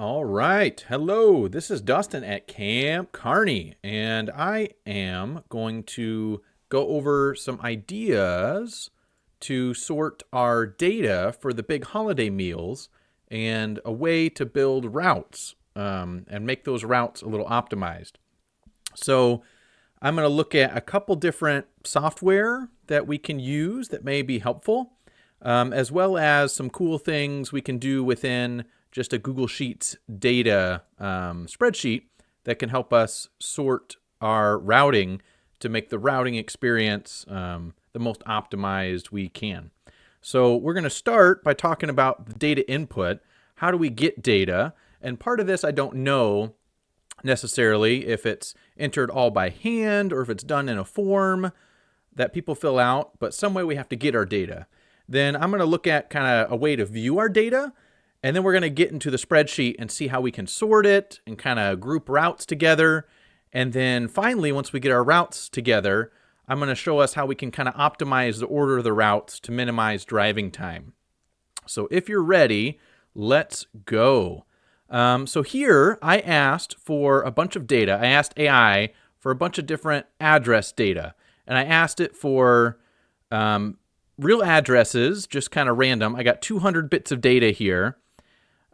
All right. Hello, this is Dustin at Camp Kearney, and I am going to go over some ideas to sort our data for the big holiday meals and a way to build routes and make those routes a little optimized. So I'm going to look at a couple different software that we can use that may be helpful, as well as some cool things we can do within just a Google Sheets data spreadsheet that can help us sort our routing to make the routing experience the most optimized we can. So we're going to start by talking about the data input. How do we get data? And part of this I don't know necessarily if it's entered all by hand or if it's done in a form that people fill out, but some way we have to get our data. Then I'm going to look at kind of a way to view our data, and then we're going to get into the spreadsheet and see how we can sort it and kind of group routes together. And then finally, once we get our routes together, I'm going to show us how we can kind of optimize the order of the routes to minimize driving time. So if you're ready, let's go. So here I asked for a bunch of data. I asked AI for a bunch of different address data. And I asked it for real addresses, just kind of random. I got 200 bits of data here.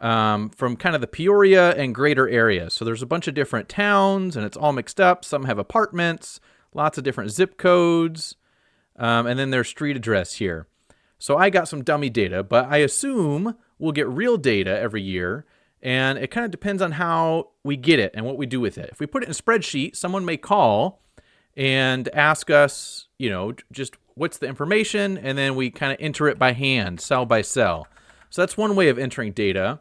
From kind of the Peoria and greater areas. So there's a bunch of different towns and it's all mixed up. Some have apartments, lots of different zip codes, and then there's street address here. So I got some dummy data, but I assume we'll get real data every year, and it kind of depends on how we get it and what we do with it. If we put it in a spreadsheet, someone may call and ask us, just what's the information, and then we kind of enter it by hand, cell by cell. So that's one way of entering data.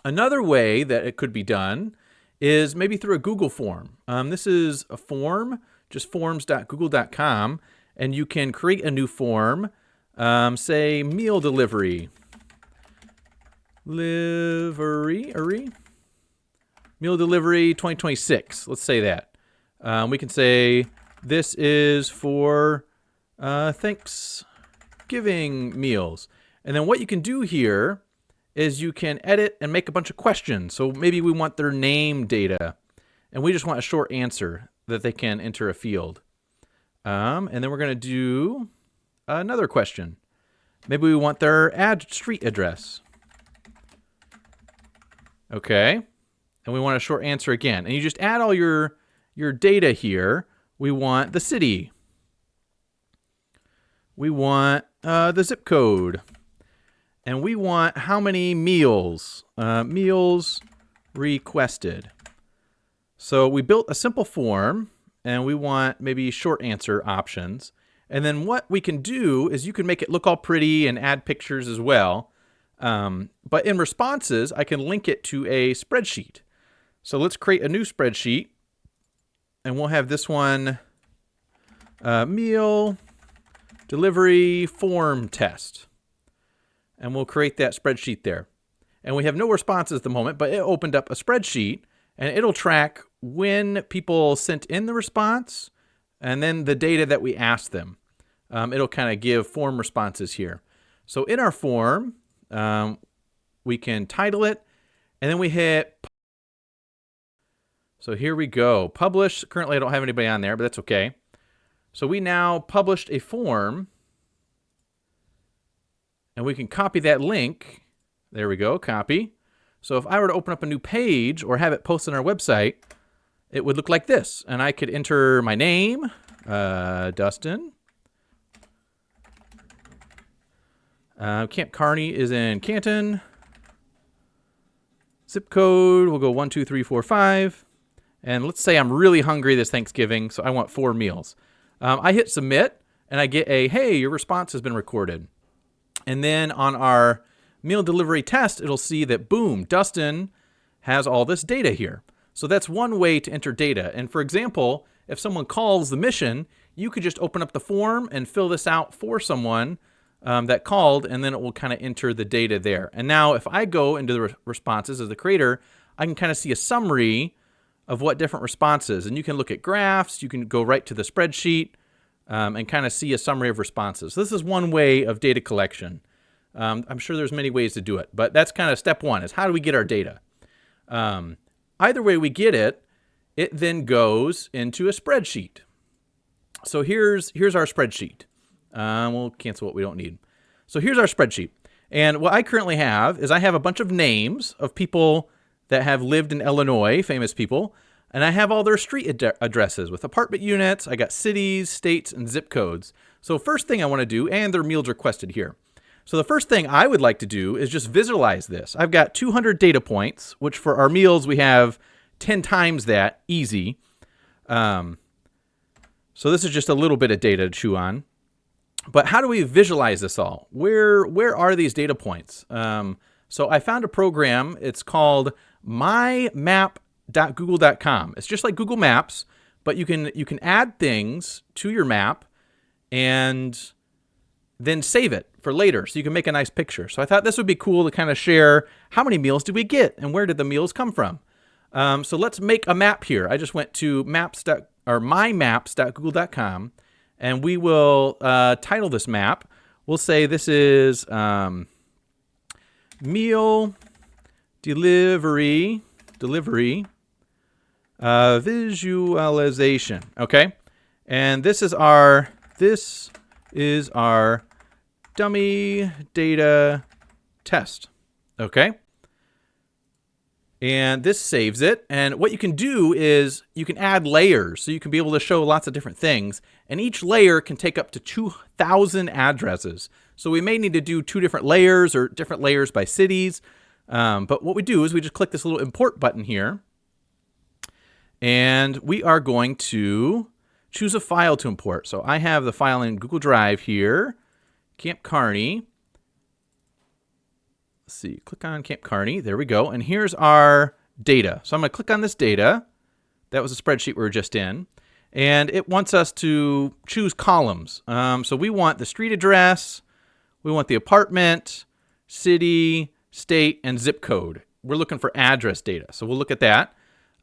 Another way that it could be done is maybe through a Google form. This is a form, just forms.google.com, and you can create a new form, say meal delivery. Meal delivery 2026, let's say that. We can say this is for Thanksgiving meals. And then what you can do here is you can edit and make a bunch of questions. So maybe we want their name data, and we just want a short answer that they can enter a field. And then we're going to do another question. Maybe we want their street address. Okay. And we want a short answer again. And you just add all your data here. We want the city. We want the zip code. And we want how many meals, meals requested. So we built a simple form, and we want maybe short answer options. And then what we can do is you can make it look all pretty and add pictures as well. But in responses, I can link it to a spreadsheet. So let's create a new spreadsheet, and we'll have this one, meal delivery form test. And we'll create that spreadsheet there. And we have no responses at the moment, but it opened up a spreadsheet, and it'll track when people sent in the response and then the data that we asked them. It'll kind of give form responses here. So in our form, we can title it, and then we hit. So here we go. Publish. Currently, I don't have anybody on there, but that's okay. So we now published a form. And we can copy that link. There we go, copy. So if I were to open up a new page or have it posted on our website, it would look like this. And I could enter my name, Dustin. Camp Kearney is in Canton. Zip code, we'll go 12345. And let's say I'm really hungry this Thanksgiving, so I want 4 meals. I hit submit, and I get a, hey, your response has been recorded. And then on our meal delivery test, it'll see that, boom, Dustin has all this data here. So that's one way to enter data. And for example, if someone calls the mission, you could just open up the form and fill this out for someone that called, and then it will kind of enter the data there. And now if I go into the responses as the creator, I can kind of see a summary of what different responses. And you can look at graphs. You can go right to the spreadsheet. And kind of see a summary of responses. So this is one way of data collection. I'm sure there's many ways to do it, but that's kind of step one, is how do we get our data? Either way we get it, it then goes into a spreadsheet. So here's our spreadsheet. We'll cancel what we don't need. So here's our spreadsheet. And what I currently have is I have a bunch of names of people that have lived in Illinois, famous people, and I have all their street addresses with apartment units. I got cities, states, and zip codes. So first thing I want to do, and their meals requested here. So the first thing I would like to do is just visualize this. I've got 200 data points, which for our meals we have 10 times that, easy. So this is just a little bit of data to chew on. But how do we visualize this all? Where are these data points? So I found a program. It's called mymap.google.com. It's just like Google Maps, but you can add things to your map and then save it for later so you can make a nice picture. So I thought this would be cool to kind of share how many meals did we get and where did the meals come from. So let's make a map here. I just went to mymaps.google.com. And we will title this map. We'll say this is meal delivery visualization. Okay, and this is our dummy data test. Okay. And this saves it. And what you can do is you can add layers. So you can be able to show lots of different things. And each layer can take up to 2,000 addresses. So we may need to do 2 different layers or different layers by cities. But what we do is we just click this little import button here. And we are going to choose a file to import. So I have the file in Google Drive here, Camp Kearney. Let's see, click on Camp Kearney. There we go. And here's our data. So I'm going to click on this data. That was a spreadsheet we were just in. And it wants us to choose columns. So we want the street address, we want the apartment, city, state, and zip code. We're looking for address data. So we'll look at that.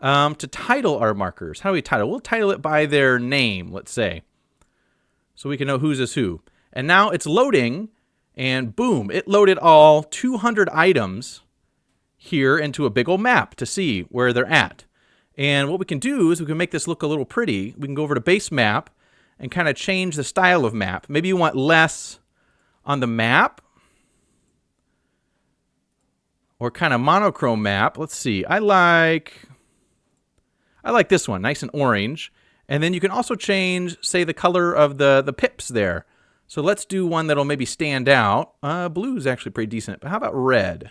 To title our markers, how do we title? We'll title it by their name, let's say. So we can know whose is who. And now it's loading. And boom, it loaded all 200 items here into a big old map to see where they're at. And what we can do is we can make this look a little pretty. We can go over to base map and kind of change the style of map. Maybe you want less on the map or kind of monochrome map. Let's see. I like this one, nice and orange. And then you can also change, say, the color of the pips there. So let's do one that'll maybe stand out. Blue is actually pretty decent, but how about red?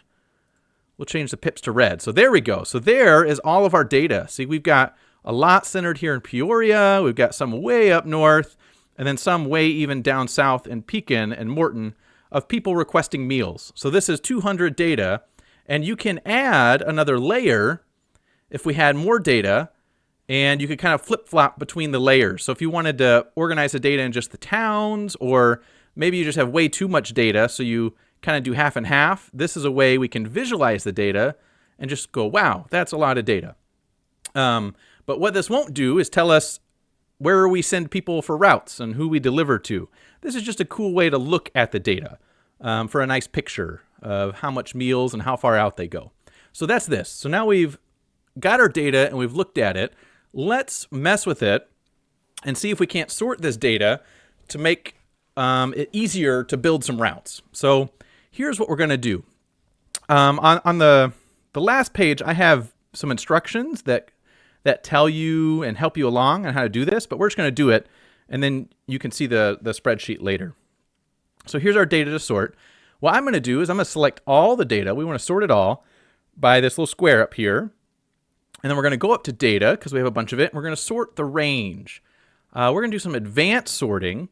We'll change the pips to red. So there we go. So there is all of our data. See, we've got a lot centered here in Peoria. We've got some way up north, and then some way even down south in Pekin and Morton of people requesting meals. So this is 200 data, and you can add another layer if we had more data, and you could kind of flip-flop between the layers. So if you wanted to organize the data in just the towns, or maybe you just have way too much data, so you kind of do half and half, this is a way we can visualize the data and just go, wow, that's a lot of data. But what this won't do is tell us where we send people for routes and who we deliver to. This is just a cool way to look at the data for a nice picture of how much meals and how far out they go. So that's this. So now we've got our data and we've looked at it. Let's mess with it and see if we can't sort this data to make it easier to build some routes. So here's what we're going to do. On the last page, I have some instructions that tell you and help you along on how to do this, but we're just going to do it, and then you can see the spreadsheet later. So here's our data to sort. What I'm going to do is I'm going to select all the data. We want to sort it all by this little square up here. And then we're going to go up to data because we have a bunch of it. And we're going to sort the range. We're going to do some advanced sorting.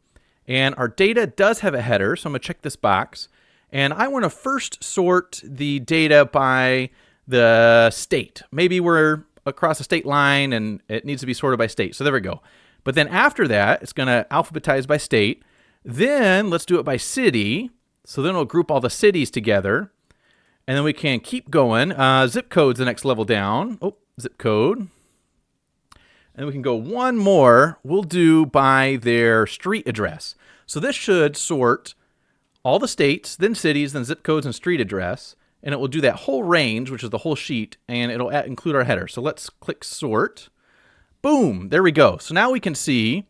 And our data does have a header, so I'm going to check this box. And I want to first sort the data by the state. Maybe we're across a state line and it needs to be sorted by state. So there we go. But then after that, it's going to alphabetize by state. Then let's do it by city. So then it'll group all the cities together. And then we can keep going. Zip code's the next level down. Oh, zip code. And we can go one more. We'll do by their street address. So this should sort all the states, then cities, then zip codes and street address. and it will do that whole range, which is the whole sheet, and it'll include our header. So let's click sort. Boom, there we go. So now we can see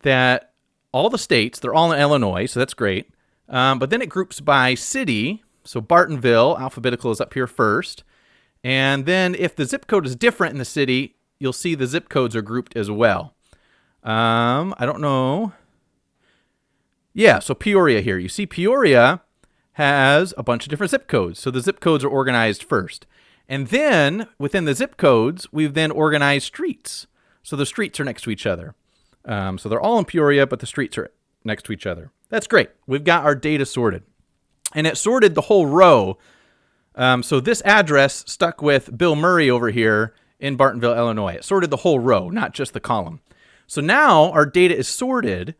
that all the states, they're all in Illinois, so that's great. But then it groups by city. So Bartonville, alphabetical, is up here first. And then if the zip code is different in the city, you'll see the zip codes are grouped as well. I don't know. Yeah, so Peoria here. You see Peoria has a bunch of different zip codes. So the zip codes are organized first. And then within the zip codes, we've then organized streets. So the streets are next to each other. So they're all in Peoria, but the streets are next to each other. That's great. We've got our data sorted. And it sorted the whole row. So this address stuck with Bill Murray over here in Bartonville, Illinois. It sorted the whole row, not just the column. So now our data is sorted.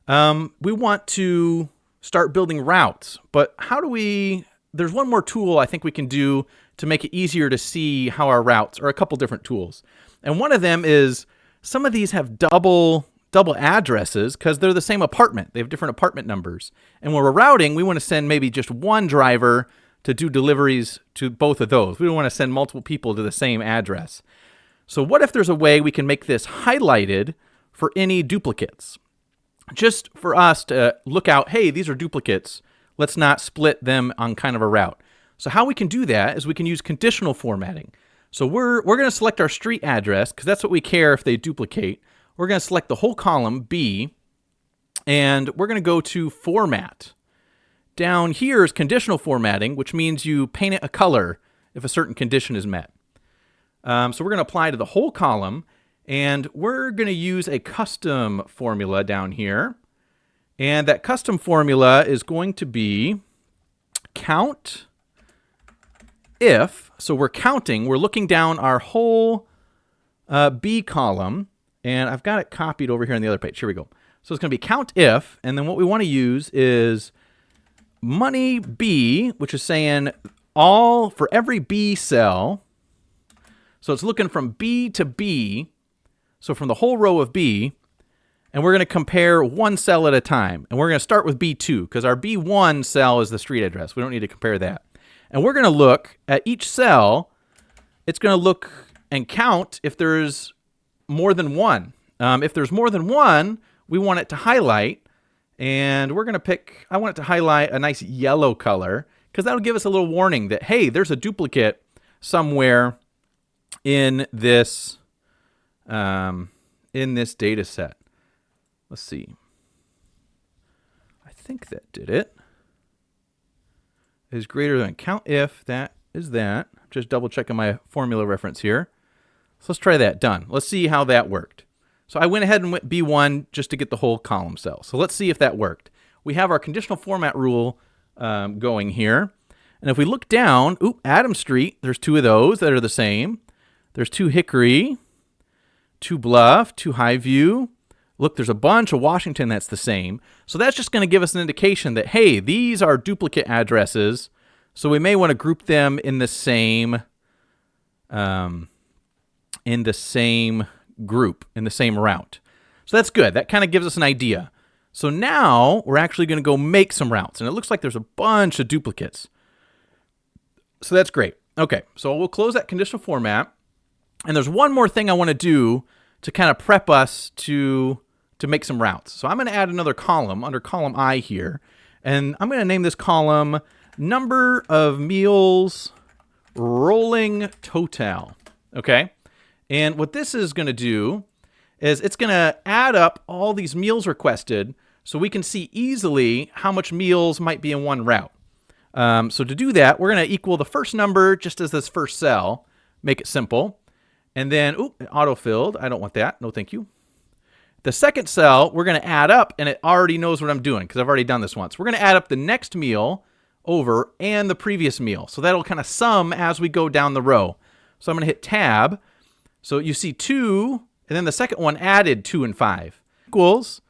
We want to start building routes, but how do we, there's one more tool I think we can do to make it easier to see how our routes, or a couple different tools. And one of them is, some of these have double addresses because they're the same apartment. They have different apartment numbers. And when we're routing, we want to send maybe just one driver to do deliveries to both of those. We don't want to send multiple people to the same address. So what if there's a way we can make this highlighted for any duplicates? Just for us to look out, hey, these are duplicates. Let's not split them on kind of a route. So how we can do that is we can use conditional formatting. So we're going to select our street address because that's what we care if they duplicate. We're going to select the whole column, B, and we're going to go to Format. Down here is conditional formatting, which means you paint it a color if a certain condition is met. So we're going to apply to the whole column. And we're going to use a custom formula down here. And that custom formula is going to be count if. So we're counting. We're looking down our whole B column. And I've got it copied over here on the other page. Here we go. So it's going to be count if. And then what we want to use is money B, which is saying all for every B cell. So it's looking from B to B. So from the whole row of B, and we're going to compare one cell at a time. And we're going to start with B2 because our B1 cell is the street address. We don't need to compare that. And we're going to look at each cell. It's going to look and count if there's more than one. If there's more than one, we want it to highlight. And we're going to pick, I want it to highlight a nice yellow color because that'll give us a little warning that, hey, there's a duplicate somewhere in this data set. Let's see. I think that did it. Is greater than count if, that is that. Just double checking my formula reference here. So let's try that. Done. Let's see how that worked. So I went ahead and went B1 just to get the whole column cell. So let's see if that worked. We have our conditional format rule going here. And if we look down, Adams Street, there's two of those that are the same. There's 2 Hickory, 2 Bluff, 2 Highview. Look, there's a bunch of Washington that's the same. So that's just going to give us an indication that, hey, these are duplicate addresses. So we may want to group them in the same group, in the same route. So that's good. That kind of gives us an idea. So now we're actually going to go make some routes. And it looks like there's a bunch of duplicates. So that's great. Okay, so we'll close that conditional format. And there's one more thing I want to do to kind of prep us to make some routes. So I'm going to add another column under column I here. And I'm going to name this column number of meals rolling total. Okay? And what this is going to do is it's going to add up all these meals requested so we can see easily how much meals might be in one route. So to do that, we're going to equal the first number just as this first cell. Make it simple. And then, it auto-filled. I don't want that. No, thank you. The second cell, we're going to add up, and it already knows what I'm doing because I've already done this once. We're going to add up the next meal over and the previous meal. So that'll kind of sum as we go down the row. So I'm going to hit Tab. So you see 2, and then the second one added 2 and 5. Equals,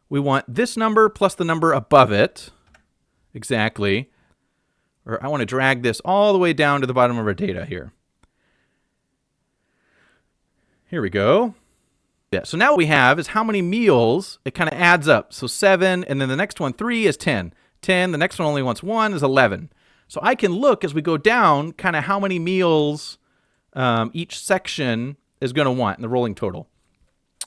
we want this number plus the number above it. Exactly. Or I want to drag this all the way down to the bottom of our data here. Here we go. Yeah, so now what we have is how many meals it kind of adds up. So 7, and then the next one, 3 is 10. 10, the next one only wants 1 is 11. So I can look as we go down kind of how many meals each section is going to want in the rolling total.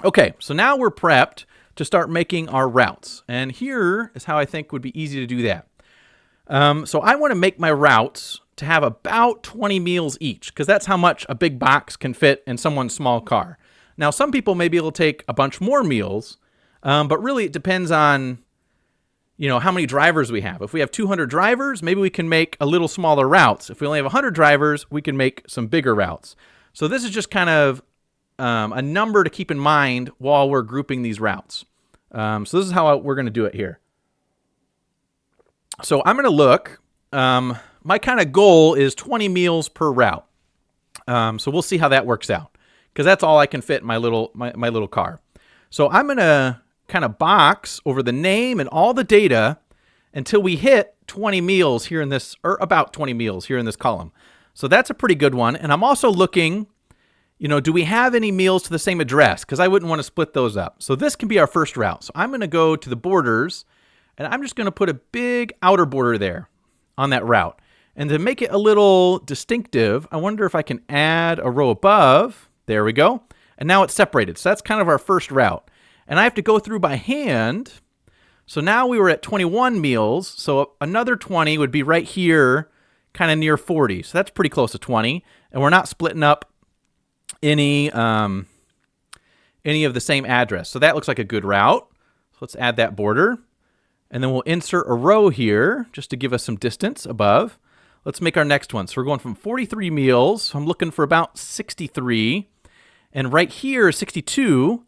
Okay, so now we're prepped to start making our routes. And here is how I think would be easy to do that. So I want to make my routes to have about 20 meals each, because that's how much a big box can fit in someone's small car. Now, some people may be able to take a bunch more meals, but really it depends on, how many drivers we have. If we have 200 drivers, maybe we can make a little smaller routes. If we only have 100 drivers, we can make some bigger routes. So this is just kind of a number to keep in mind while we're grouping these routes. So this is how we're going to do it here. So I'm going to look. My kind of goal is 20 meals per route. So we'll see how that works out, because that's all I can fit in my little car. So I'm going to kind of box over the name and all the data until we hit 20 meals here in this, or about 20 meals here in this column. So that's a pretty good one. And I'm also looking, do we have any meals to the same address? Because I wouldn't want to split those up. So this can be our first route. So I'm going to go to the borders, and I'm just going to put a big outer border there on that route. And to make it a little distinctive, I wonder if I can add a row above. There we go. And now it's separated. So that's kind of our first route. And I have to go through by hand. So now we were at 21 meals. So another 20 would be right here, kind of near 40. So that's pretty close to 20. And we're not splitting up any of the same address. So that looks like a good route. So let's add that border. And then we'll insert a row here just to give us some distance above. Let's make our next one. So we're going from 43 meals. So I'm looking for about 63. And right here is 62.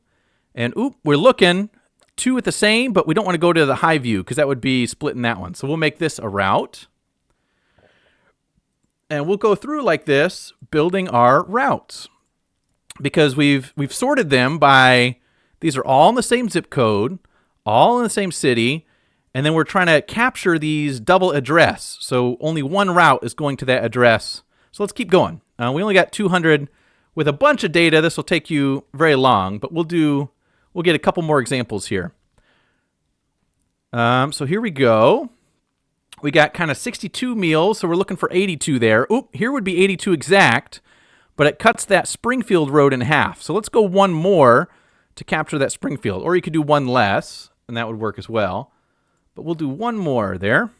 And we're looking 2 at the same, but we don't want to go to the high view because that would be splitting that one. So we'll make this a route. And we'll go through like this, building our routes. Because we've sorted them by, these are all in the same zip code, all in the same city, and then we're trying to capture these double address. So only one route is going to that address. So let's keep going. We only got 200 with a bunch of data. This will take you very long, but we'll get a couple more examples here. So here we go. We got kind of 62 meals, so we're looking for 82 there. Here would be 82 exact, but it cuts that Springfield road in half. So let's go one more to capture that Springfield, or you could do one less, and that would work as well. But we'll do one more there.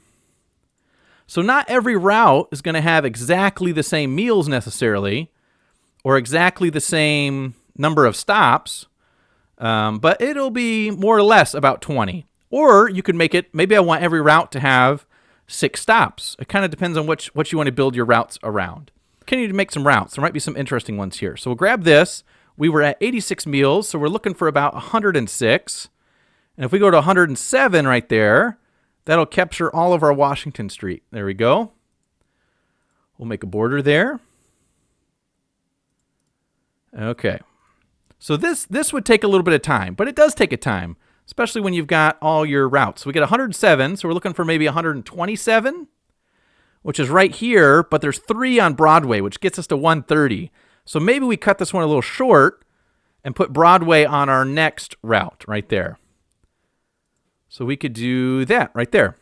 So not every route is going to have exactly the same meals necessarily, or exactly the same number of stops, but it'll be more or less about 20. Or you could make it, maybe I want every route to have 6 stops. It kind of depends on what you want to build your routes around. Can you make some routes? There might be some interesting ones here. So we'll grab this. We were at 86 meals, so we're looking for about 106. And if we go to 107 right there, that'll capture all of our Washington Street. There we go. We'll make a border there. Okay. So this would take a little bit of time, but it does take a time, especially when you've got all your routes. So we get 107, so we're looking for maybe 127, which is right here, but there's 3 on Broadway, which gets us to 130. So maybe we cut this one a little short and put Broadway on our next route right there. So we could do that right there.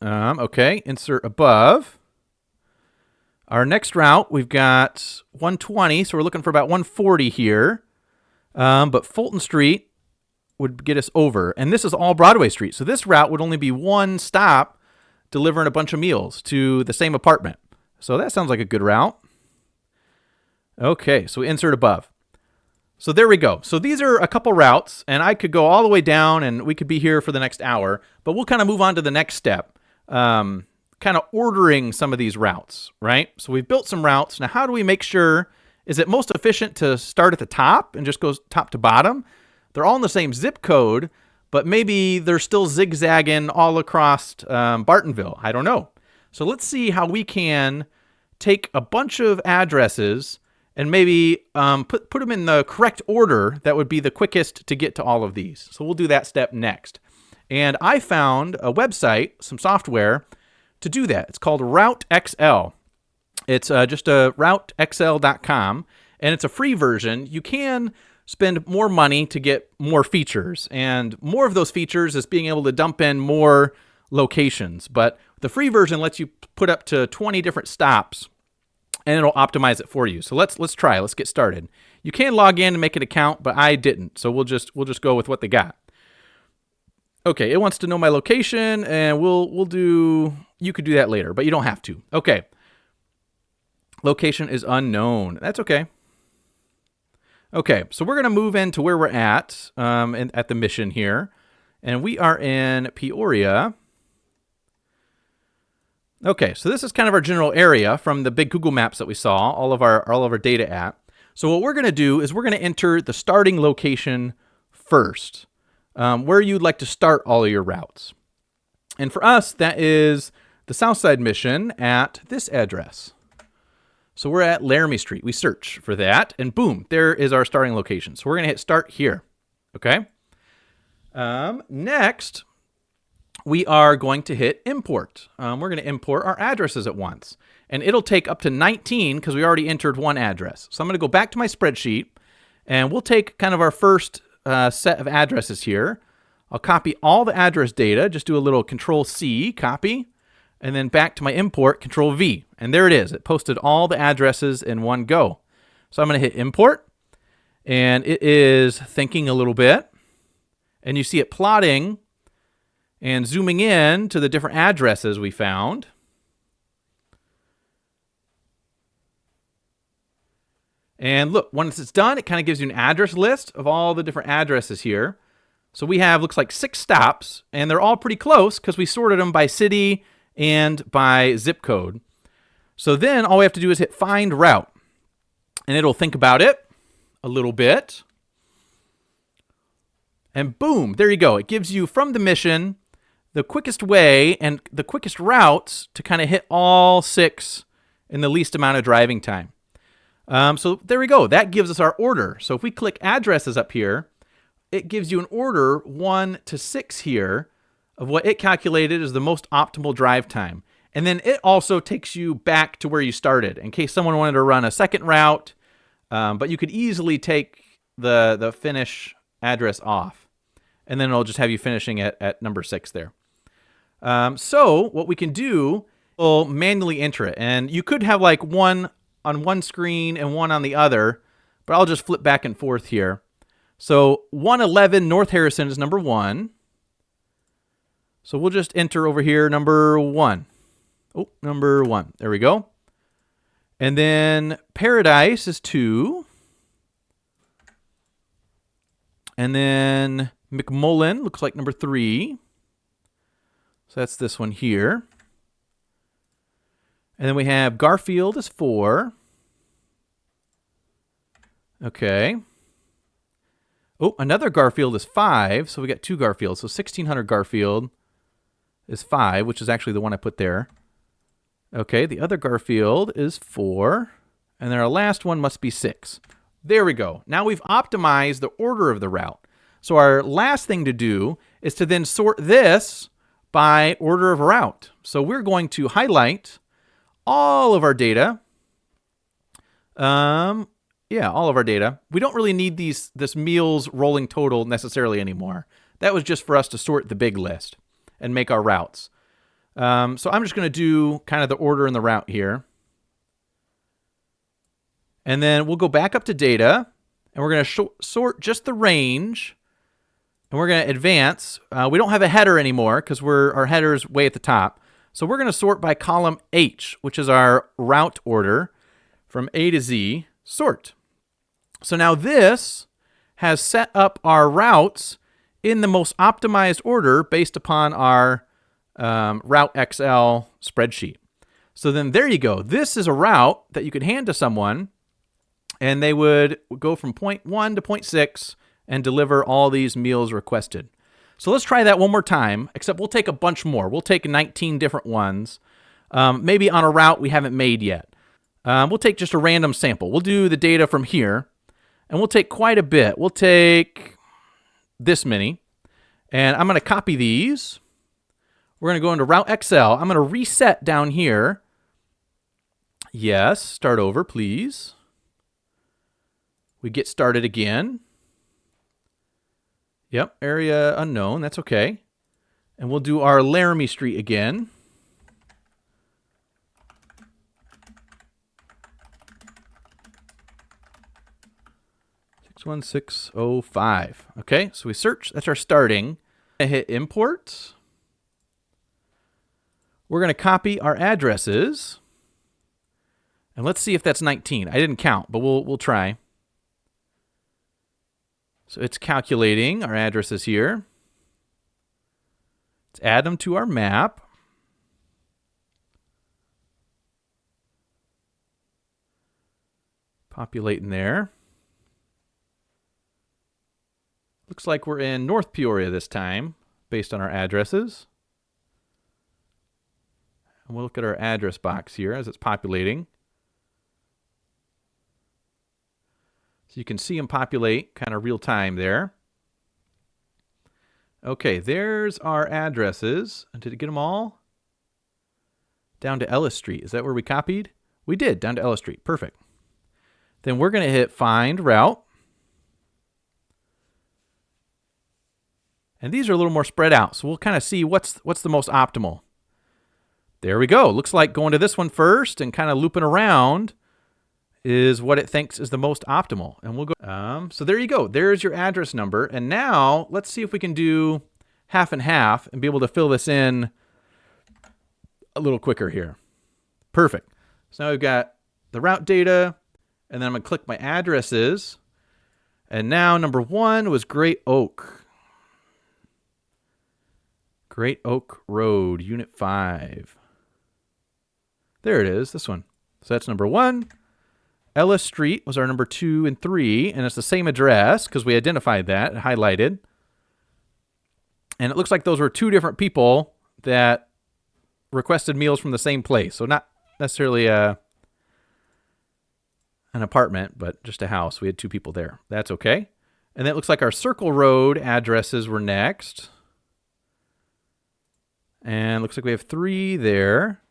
Okay, insert above. Our next route, we've got 120, so we're looking for about 140 here. But Fulton Street would get us over. And this is all Broadway Street. So this route would only be one stop delivering a bunch of meals to the same apartment. So that sounds like a good route. Okay, so we insert above. So there we go. So these are a couple routes, and I could go all the way down, and we could be here for the next hour. But we'll kind of move on to the next step, kind of ordering some of these routes, right? So we've built some routes. Now, how do we make sure, is it most efficient to start at the top and just go top to bottom? They're all in the same zip code, but maybe they're still zigzagging all across Bartonville. I don't know. So let's see how we can take a bunch of addresses and maybe put them in the correct order that would be the quickest to get to all of these. So we'll do that step next. And I found a website, some software, to do that. It's called RouteXL. It's just routexl.com, and it's a free version. You can spend more money to get more features, and more of those features is being able to dump in more locations. But The free version lets you put up to 20 different stops, and it'll optimize it for you. So let's try. Let's get started. You can log in and make an account, but I didn't. So we'll just go with what they got. Okay, it wants to know my location, and we'll do. You could do that later, but you don't have to. Okay. Location is unknown. That's okay. Okay, so we're gonna move into where we're at the mission here, and we are in Peoria. Okay, so this is kind of our general area from the big Google Maps that we saw all of our data at. So what we're gonna do is we're gonna enter the starting location first, where you'd like to start all of your routes. And for us, that is the Southside mission at this address. So we're at Laramie Street. We search for that, and boom, there is our starting location. So we're going to hit start here, okay? Next, we are going to hit import. We're going to import our addresses at once, and it'll take up to 19 because we already entered one address. So I'm going to go back to my spreadsheet, and we'll take kind of our first set of addresses here. I'll copy all the address data, just do a little Control-C, copy, and then back to my import, Control-V. And there it is. It posted all the addresses in one go. So I'm going to hit import, and it is thinking a little bit. And you see it plotting and zooming in to the different addresses we found. And look, once it's done, it kind of gives you an address list of all the different addresses here. So we have, looks like 6 stops, and they're all pretty close because we sorted them by city and by zip code. So then all we have to do is hit find route, and it'll think about it a little bit. And boom, there you go. It gives you from the mission the quickest way and the quickest routes to kind of hit all 6 in the least amount of driving time. So there we go. That gives us our order. So if we click addresses up here, it gives you an order 1 to 6 here of what it calculated as the most optimal drive time. And then it also takes you back to where you started in case someone wanted to run a second route, but you could easily take the finish address off, and then it'll just have you finishing at number 6 there. So what we can do, we'll manually enter it, and you could have like one on one screen and one on the other, but I'll just flip back and forth here. So 111 North Harrison is number 1. So we'll just enter over here number 1. Oh, number 1. There we go. And then Paradise is 2. And then McMullen looks like number 3. So that's this one here. And then we have Garfield is 4. Okay. Oh, another Garfield is 5. So we got 2 Garfields. So 1600 Garfield is 5, which is actually the one I put there. Okay, the other Garfield is 4. And then our last one must be 6. There we go. Now we've optimized the order of the route. So our last thing to do is to then sort this by order of route. So we're going to highlight all of our data. Yeah, all of our data. We don't really need this meals rolling total necessarily anymore. That was just for us to sort the big list and make our routes. So I'm just going to do kind of the order in the route here. And then we'll go back up to data, and we're going to sort just the range, and we're going to advance. We don't have a header anymore because our header is way at the top. So we're going to sort by column H, which is our route order from A to Z, sort. So now this has set up our routes in the most optimized order based upon our Route XL spreadsheet. So then there you go. This is a route that you could hand to someone, and they would go from point 1 to point 6 and deliver all these meals requested. So let's try that one more time, except we'll take a bunch more. We'll take 19 different ones, maybe on a route we haven't made yet. We'll take just a random sample. We'll do the data from here, and we'll take quite a bit. We'll take this many, and I'm going to copy these. We're going to go into Route XL. I'm going to reset down here. Yes, start over, please. We get started again. Yep, area unknown. That's okay. And we'll do our Laramie Street again. 61605. Okay, so we search. That's our starting. I hit import. We're going to copy our addresses. And let's see if that's 19. I didn't count, but we'll try. So it's calculating our addresses here. Let's add them to our map. Populating there. Looks like we're in North Peoria this time, based on our addresses. And we'll look at our address box here as it's populating. So you can see them populate kind of real time there. Okay, there's our addresses. Did it get them all? Down to Ellis Street. Is that where we copied? We did, down to Ellis Street. Perfect. Then we're going to hit Find Route. And these are a little more spread out, so we'll kind of see what's the most optimal. There we go. Looks like going to this one first and kind of looping around is what it thinks is the most optimal. And we'll go. So there you go. There's your address number. And now let's see if we can do half and half and be able to fill this in a little quicker here. Perfect. So now we've got the route data, and then I'm going to click my addresses. And now number 1 was Great Oak. Great Oak Road, Unit 5. There it is, this one. So that's number 1. Ellis Street was our number 2 and 3, and it's the same address because we identified that, highlighted. And it looks like those were 2 different people that requested meals from the same place. So not necessarily an apartment, but just a house. We had 2 people there. That's okay. And then it looks like our Circle Road addresses were next. And it looks like we have 3 there.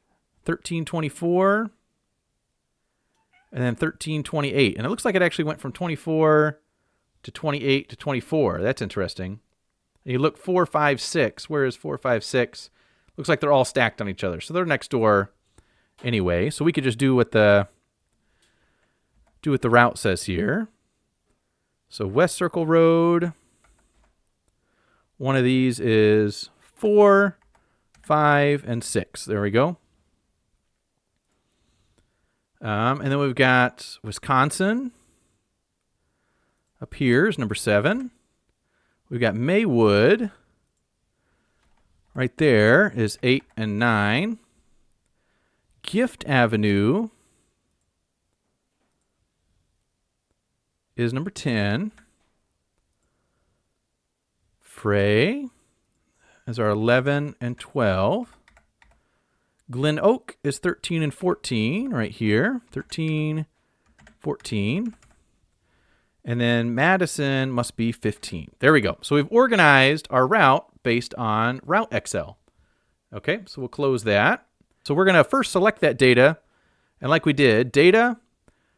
1324. And then 1328. And it looks like it actually went from 24 to 28 to 24. That's interesting. And you look 4, 5, 6. Where is 4, 5, 6? Looks like they're all stacked on each other. So they're next door anyway. So we could just do what the route says here. So West Circle Road. One of these is 4, 5, and 6. There we go. And then we've got Wisconsin. Up here is number 7. We've got Maywood. Right there is 8 and 9. Gift Avenue is number 10. Frey is our 11 and 12. Glen Oak is 13 and 14 right here. 13, 14. And then Madison must be 15. There we go. So we've organized our route based on Route Excel. Okay, so we'll close that. So we're going to first select that data. And like we did, data,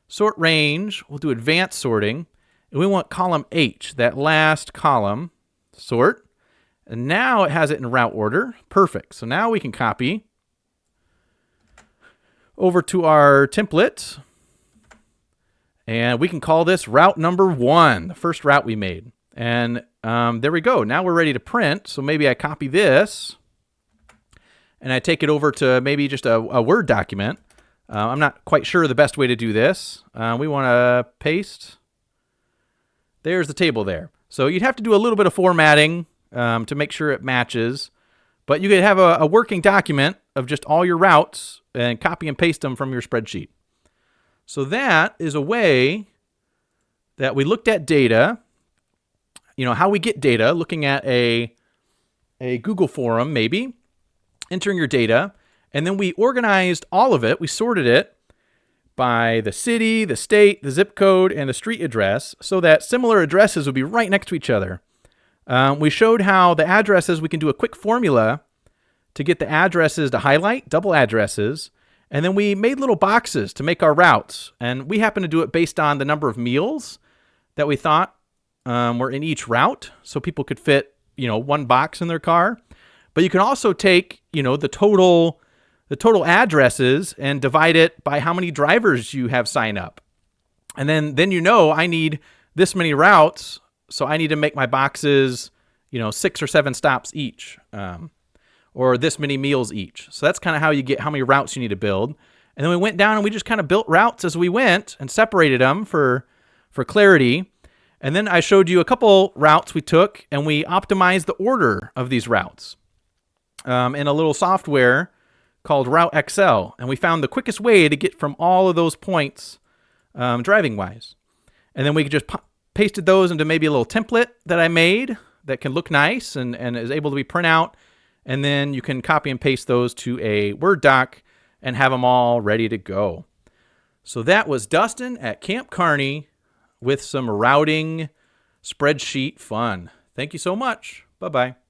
sort range, we'll do advanced sorting. And we want column H, that last column, sort. And now it has it in route order. Perfect. So now we can copy over to our template. And we can call this route number 1, the first route we made. And there we go. Now we're ready to print. So maybe I copy this and I take it over to maybe just a Word document. I'm not quite sure the best way to do this. We want to paste. There's the table there. So you'd have to do a little bit of formatting to make sure it matches. But you could have a working document of just all your routes and copy and paste them from your spreadsheet. So that is a way that we looked at data, you know, how we get data, looking at a Google forum maybe, entering your data, and then we organized all of it. We sorted it by the city, the state, the zip code, and the street address so that similar addresses would be right next to each other. We showed how the addresses, we can do a quick formula to get the addresses to highlight, double addresses, and then we made little boxes to make our routes. And we happen to do it based on the number of meals that we thought were in each route, so people could fit, you know, 1 box in their car. But you can also take, you know, the total addresses and divide it by how many drivers you have sign up. And then you know I need this many routes, so I need to make my boxes, 6 or 7 stops each, or this many meals each. So that's kind of how you get how many routes you need to build. And then we went down and we just kind of built routes as we went and separated them for clarity. And then I showed you a couple routes we took, and we optimized the order of these routes in a little software called Route XL. And we found the quickest way to get from all of those points driving-wise. And then we just pasted those into maybe a little template that I made that can look nice and is able to be print out. And then you can copy and paste those to a Word doc and have them all ready to go. So that was Dustin at Camp Kearney with some routing spreadsheet fun. Thank you so much. Bye-bye.